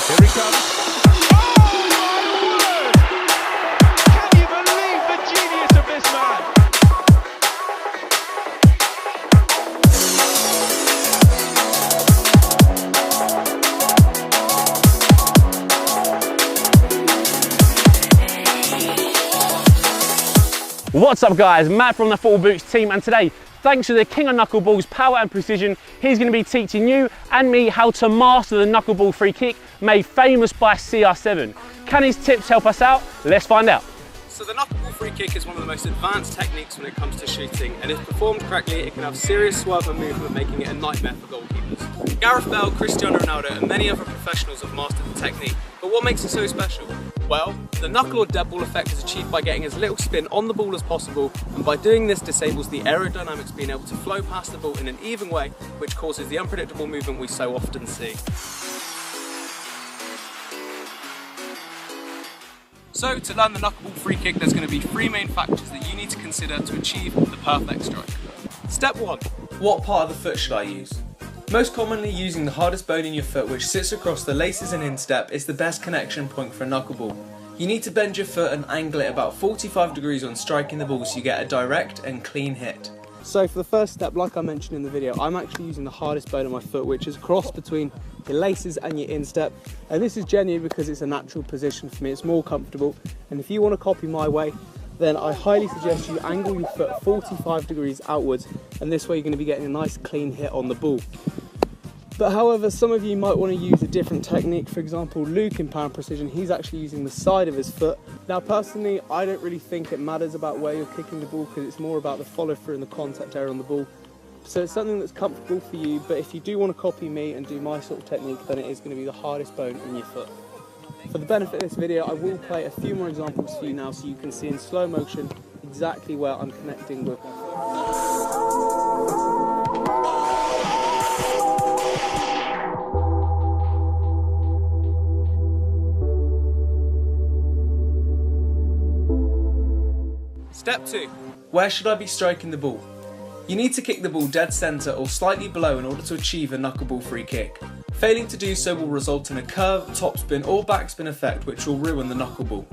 Here he comes. Oh my word! Can you believe the genius of this man? What's up guys, Matt from the Football Boots team, and today, thanks to the king of knuckleballs power and precision, he's going to be teaching you and me how to master the knuckleball free kick made famous by CR7. Can his tips help us out? Let's find out. So the knuckleball free kick is one of the most advanced techniques when it comes to shooting, and if performed correctly it can have serious swerve and movement, making it a nightmare for goalkeepers. Gareth Bale, Cristiano Ronaldo and many other professionals have mastered the technique, but what makes it so special? Well, the knuckle or dead ball effect is achieved by getting as little spin on the ball as possible, and by doing this disables the aerodynamics being able to flow past the ball in an even way, which causes the unpredictable movement we so often see. So to learn the knuckleball free kick, there's going to be three main factors that you need to consider to achieve the perfect strike. Step 1. What part of the foot should I use? Most commonly using the hardest bone in your foot, which sits across the laces and instep, is the best connection point for a knuckleball. You need to bend your foot and angle it about 45 degrees on striking the ball so you get a direct and clean hit. So for the first step, like I mentioned in the video, I'm actually using the hardest bone of my foot, which is cross between your laces and your instep. And this is genuinely because it's a natural position for me, it's more comfortable. And if you want to copy my way, then I highly suggest you angle your foot 45 degrees outwards, and this way you're going to be getting a nice clean hit on the ball. But however, some of you might want to use a different technique. For example, Luke in Power and Precision, he's actually using the side of his foot. Now personally, I don't really think it matters about where you're kicking the ball, because it's more about the follow through and the contact area on the ball. So it's something that's comfortable for you, but if you do want to copy me and do my sort of technique, then it is going to be the hardest bone in your foot. For the benefit of this video, I will play a few more examples for you now so you can see in slow motion exactly where I'm connecting with my foot. Step 2. Where should I be striking the ball? You need to kick the ball dead centre or slightly below in order to achieve a knuckleball free kick. Failing to do so will result in a curve, topspin or backspin effect, which will ruin the knuckleball.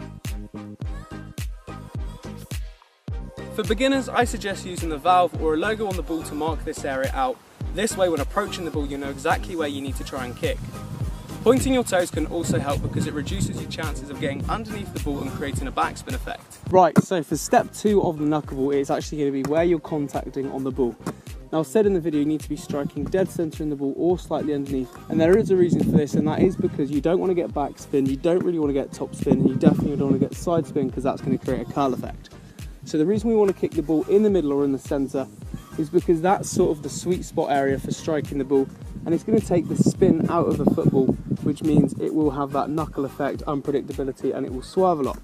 For beginners, I suggest using the valve or a logo on the ball to mark this area out. This way when approaching the ball you know exactly where you need to try and kick. Pointing your toes can also help because it reduces your chances of getting underneath the ball and creating a backspin effect. Right, so for step 2 of the knuckleball, it's actually going to be where you're contacting on the ball. Now, I said in the video you need to be striking dead centre in the ball or slightly underneath, and there is a reason for this, and that is because you don't want to get backspin, you don't really want to get topspin, and you definitely don't want to get side spin because that's going to create a curl effect. So the reason we want to kick the ball in the middle or in the centre is because that's sort of the sweet spot area for striking the ball, and it's going to take the spin out of the football, which means it will have that knuckle effect, unpredictability, and it will swerve a lot.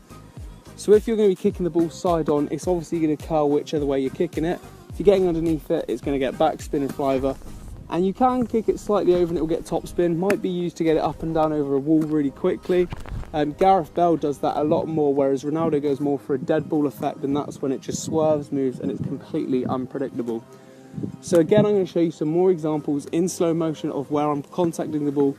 So if you're going to be kicking the ball side on, it's obviously going to curl whichever way you're kicking it. If you're getting underneath it, it's going to get backspin and fly over. And you can kick it slightly over and it will get topspin. Might be used to get it up and down over a wall really quickly. Gareth Bale does that a lot more, whereas Ronaldo goes more for a dead ball effect, and that's when it just swerves, moves, and it's completely unpredictable. So again, I'm going to show you some more examples in slow motion of where I'm contacting the ball,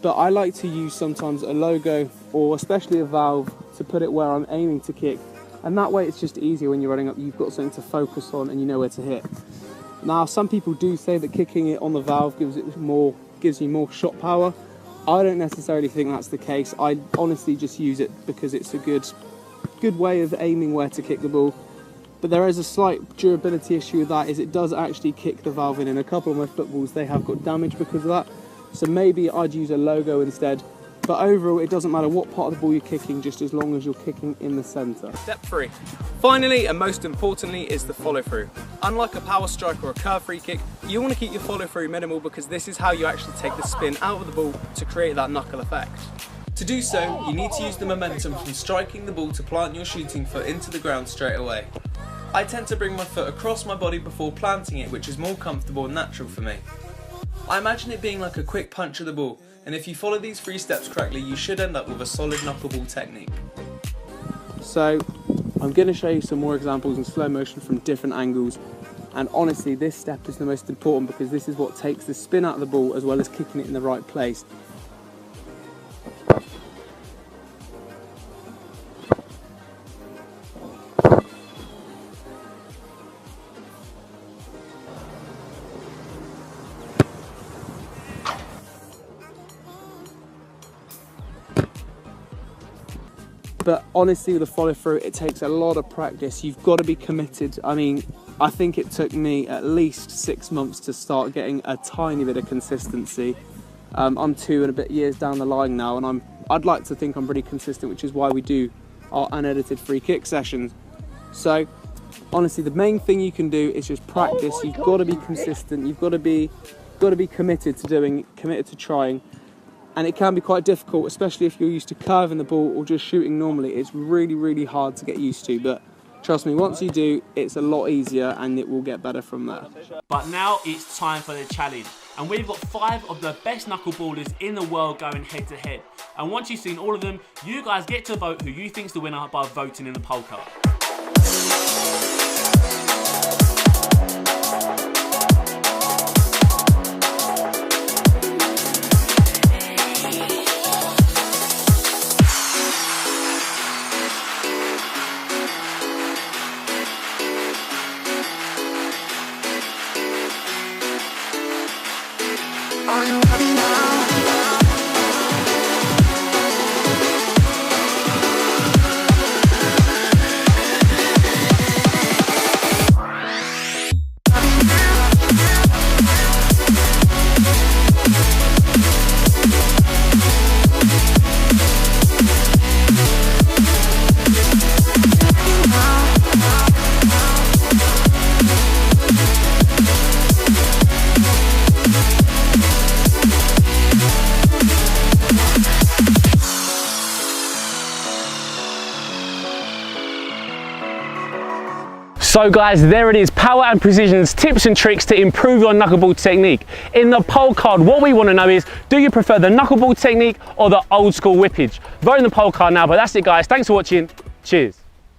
but I like to use sometimes a logo or especially a valve to put it where I'm aiming to kick, and that way it's just easier when you're running up, you've got something to focus on and you know where to hit. Now some people do say that kicking it on the valve gives you more shot power. I don't necessarily think that's the case. I honestly just use it because it's a good way of aiming where to kick the ball. But there is a slight durability issue with that, is it does actually kick the valve in. In a couple of my footballs they have got damage because of that. So maybe I'd use a logo instead. But overall, it doesn't matter what part of the ball you're kicking, just as long as you're kicking in the centre. Step 3. Finally, and most importantly, is the follow through. Unlike a power strike or a curve free kick, you want to keep your follow through minimal because this is how you actually take the spin out of the ball to create that knuckle effect. To do so, you need to use the momentum from striking the ball to plant your shooting foot into the ground straight away. I tend to bring my foot across my body before planting it, which is more comfortable and natural for me. I imagine it being like a quick punch of the ball, and if you follow these 3 steps correctly, you should end up with a solid knuckleball technique. So I'm going to show you some more examples in slow motion from different angles, and honestly this step is the most important because this is what takes the spin out of the ball as well as kicking it in the right place. But honestly, with the follow through, it takes a lot of practice. You've got to be committed. I mean, I think it took me at least 6 months to start getting a tiny bit of consistency. I'm 2 and a bit years down the line now, and I'd like to think I'm pretty consistent, which is why we do our unedited free kick sessions. So honestly, the main thing you can do is just practice. You've got to be consistent. You've got to be committed to trying. And it can be quite difficult, especially if you're used to curving the ball or just shooting normally. It's really, really hard to get used to, but trust me, once you do, it's a lot easier and it will get better from there. But now it's time for the challenge. And we've got 5 of the best knuckleballers in the world going head to head. And once you've seen all of them, you guys get to vote who you think's the winner by voting in the poll card. Are you ready now? So guys, there it is, Power and Precision's tips and tricks to improve your knuckleball technique. In the poll card, what we want to know is, do you prefer the knuckleball technique or the old school whippage? Vote in the poll card now, but that's it guys, thanks for watching, cheers.